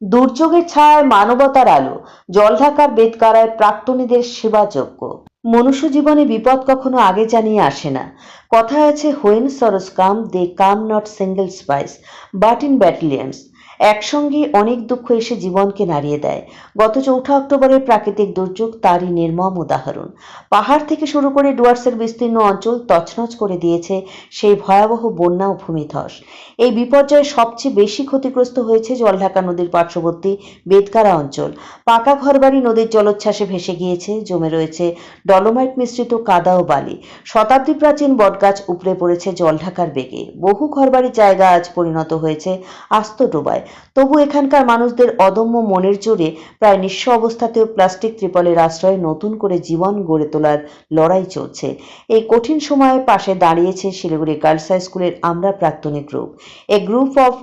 দুর্যোগের ছায়ায় মানবতার আলো, জলঢাকার বেতকারায় প্রাক্তনীদের সেবাযজ্ঞ। মনুষ্য জীবনে বিপদ কখনো আগে জানিয়ে আসে না। কথায় আছে, when sorrows come they come not single spies but in battalions. একসঙ্গে অনেক দুঃখ এসে জীবনকে নাড়িয়ে দেয়। গত 4 অক্টোবরের প্রাকৃতিক দুর্যোগ তারই নির্মম উদাহরণ। পাহাড় থেকে শুরু করে ডুয়ার্সের বিস্তীর্ণ অঞ্চল তছনছ করে দিয়েছে সেই ভয়াবহ বন্যা ও ভূমিধস। এই বিপর্যয়ে সবচেয়ে বেশি ক্ষতিগ্রস্ত হয়েছে জলঢাকা নদীর পার্শ্ববর্তী বেতকারা অঞ্চল। পাকা ঘরবাড়ি নদীর জলোচ্ছ্বাসে ভেসে গিয়েছে, জমে রয়েছে ডলোমাইট মিশ্রিত কাদা ও বালি। শতাব্দী প্রাচীন বটগাছ উপড়ে পড়েছে জলঢাকার বেগে। বহু ঘরবাড়ির জায়গা আজ পরিণত হয়েছে আস্ত ডোবায়। তবু এখানকার মানুষদের অদম্য মনের জোরে প্রায় নিঃস্ব অবস্থাতেও প্লাস্টিক ত্রিপলের আশ্রয়ে নতুন করে জীবন গড়ে তোলার লড়াই চলছে। এই কঠিন সময়ে পাশে দাঁড়িয়েছে শিলিগুড়ি গার্লস হাই স্কুলের আমরা প্রাক্তনী group, a group of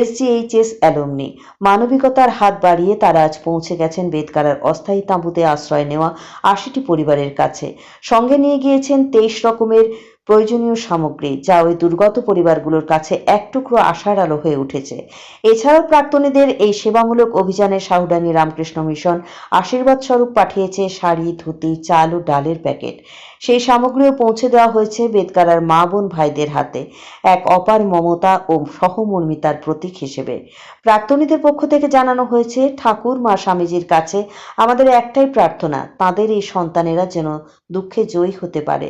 SGHS alumni. মানবিকতার হাত বাড়িয়ে তারা আজ পৌঁছে গেছেন বেতকারার অস্থায়ী তাঁবুতে আশ্রয় নেওয়া 80টি পরিবারের কাছে। সঙ্গে নিয়ে গিয়েছেন 23 রকমের প্রয়োজনীয় সামগ্রী, যা ওই দুর্গত পরিবারগুলোর কাছে এক টুকরো আশার আলো হয়ে উঠেছে। এছাড়াও প্রাক্তনীদের এই সেবামূলক অভিযানে শাহুডানি রামকৃষ্ণ মিশন আশীর্বাদ স্বরূপ পাঠিয়েছে শাড়ি, ধুতি, চাল ও ডালের প্যাকেট। সেই সামগ্রীও পৌঁছে দেওয়া হয়েছে বেতকারার মা বোন ভাইদের হাতে, এক অপার মমতা ও সহমর্মিতার প্রতীক হিসেবে। প্রাক্তনীদের পক্ষ থেকে জানানো হয়েছে, ঠাকুর মা স্বামীজির কাছে আমাদের একটাই প্রার্থনা, তাদের এই সন্তানেরা যেন দুঃখে জয়ী হতে পারে,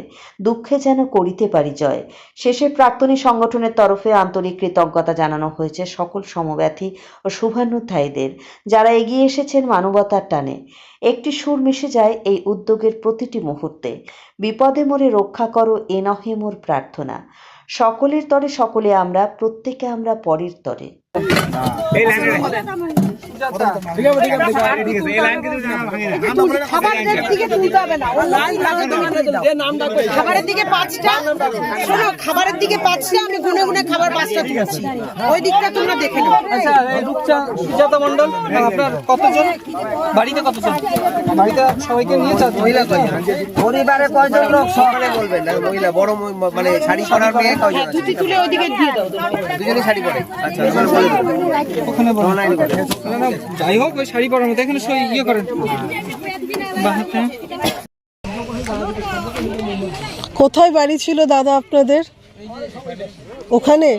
দুঃখে যেন করিতে পারি জয়। শেষে প্রাক্তনী সংগঠনের তরফে আন্তরিক কৃতজ্ঞতা জানানো হয়েছে সকল সমব্যথী ও শুভানুধ্যায়ীদের, যারা এগিয়ে এসেছেন মানবতার টানে। একটি সুর মিশে যায় এই উদ্যোগের প্রতিটি মুহূর্তে। বিপদে মোরে রক্ষা করো, এ নহে মোর প্রার্থনা। সকলের তরে সকলে আমরা, প্রত্যেকে আমরা পরের তরে। খাবারের দিকে 5টা, শোনো, খাবারের দিকে 5টা, আমি গুনে গুনে খাবার 5টা দিয়েছি। ওই দিকটা তোমরা দেখে নাও। আচ্ছা, রূপচা সুজাতা মণ্ডল, আপনার কতজন বাড়িতে, কতজন বাড়িতে সবাইকে নিয়ে মহিলা পরিবারে কয়জন লোক সকলে বলবেন না। মহিলা বড় মানে শাড়ি পরার মেয়ে কয়জন আছে? ধুতি তুলে ওইদিকে দিয়ে দাও। দুজনেই শাড়ি পরে। আচ্ছা, ওখানে যাই হোক, ওই শাড়ি পরার মতো এখানে ইয়ে করেন। কোথায় বাড়ি ছিল দাদা আপনাদের? ওখানে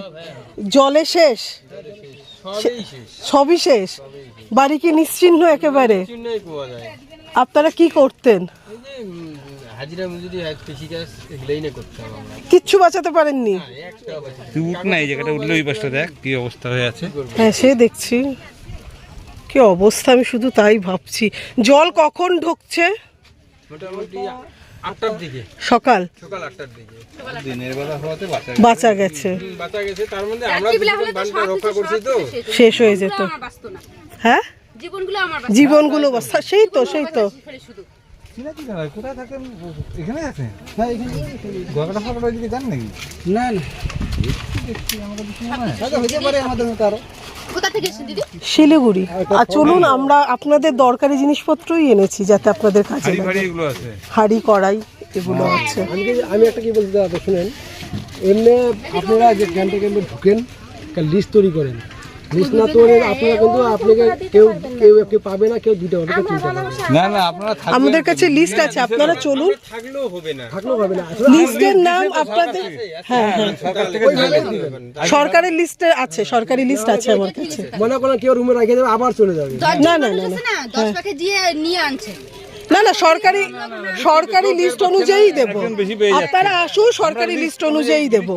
জলে শেষ, সবই শেষ, বাড়ি কি নিশ্চিহ্ন একেবারে? আপনারা কি করতেন? কিচ্ছু বাঁচাতে পারেননি? হ্যাঁ, সে দেখছি কি অবস্থা, আমি শুধু তাই ভাবছি। জল কখন ঢুকছে? সকাল 8টার দিকে। বাঁচা গেছে, শেষ হয়ে যেত। হ্যাঁ, জীবনগুলো সেই তো কোথায় থাকেন? এখানে আছেন? হ্যাঁ, এখানে। গোয়াকাটা ফাঁকাটা ওইদিকে যান নাকি? না না, হতে পারে আমাদের মতো আরো। শিলিগুড়ি। আর চলুন, আমরা আপনাদের দরকারি জিনিসপত্রই এনেছি যাতে আপনাদের কাছে লাগে। হাঁড়ি, কড়াই এগুলো আছে। আমি একটা কি বলতে দাদা, শুনেন, এমনি আপনারা যে ক্যাম্পে ঢুকেন, লিস্ট তৈরি করেন। লিস্ট না তৈরি আপনারা কিন্তু আপনাকে কেউ পাবে না, কেউ দিতে পারবে না। আমাদের কাছে লিস্ট আছে, আপনারা চলুন। থাকলেও হবে না। লিস্টের নাম আপনাদের, হ্যাঁ, সরকারের লিস্টে আছে, সরকারি লিস্ট আছে আমার কাছে। মনে করেন কেউ রুমে রেখে দেবে, আবার চলে যাবে। না না না না না, সরকারি লিস্ট অনুযায়ী দেবো। আপনারা আসুন, সরকারি লিস্ট অনুযায়ী দেবো।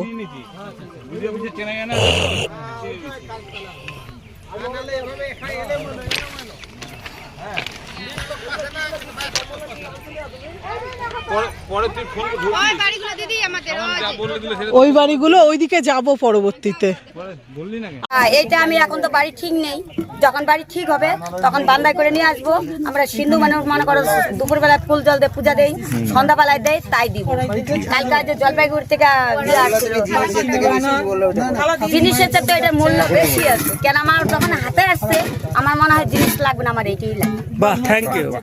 ওই বাড়িগুলো ওইদিকে যাব পরবর্তীতে। এইটা আমি এখন তো বাড়ি ঠিক নেই, যখন বাড়ি ঠিক হবে তখন বান্দাই করে নিয়ে আসবো। আমরা সিন্ধু মানুষ, মনে করো দুপুরবেলায় ফুল জল দিয়ে পূজা দেই, সন্ধ্যাবেলায় দেয়, তাই দিব। কালকে যে জলপাইগুড়ি থেকে জিনিসের চাইতে এটার মূল্য বেশি আছে, কেন আমার যখন হাতে আসছে আমার মনে হয় জিনিস লাগবে না, আমার এইটাই লাগবে। বাহ, থ্যাংক ইউ।